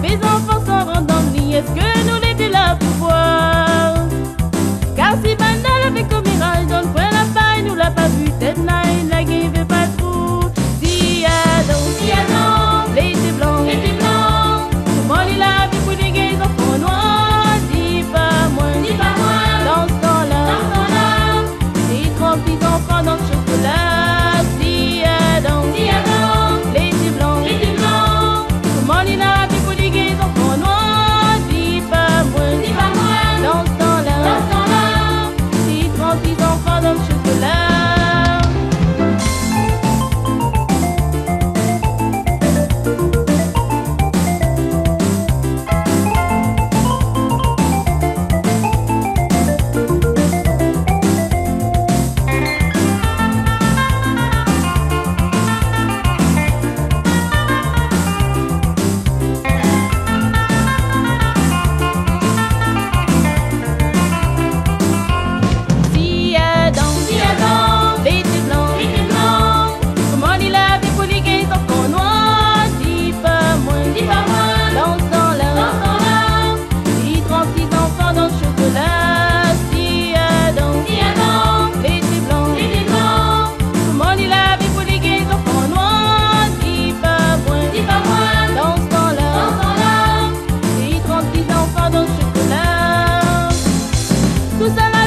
Les enfants s'en rendent dans le lit, est-ce que nous l'étions là pour voir? Car si Bandal avec au mirage dans le coin la paille, nous l'a pas vu, tête naïve, la guille veut pas trop. Si Adam, l'été blanc, comment il a vu pour les gays enfants noirs? Dis pas moi, dans ce temps-là, les 30 petits enfants dans le chocolat. Si Adam, l'été blanc, comment il a vu pour les gays enfants noirs? Dis pas moi, dans ce temps-là, les 30 petits enfants dans le chocolat. Tout ça là,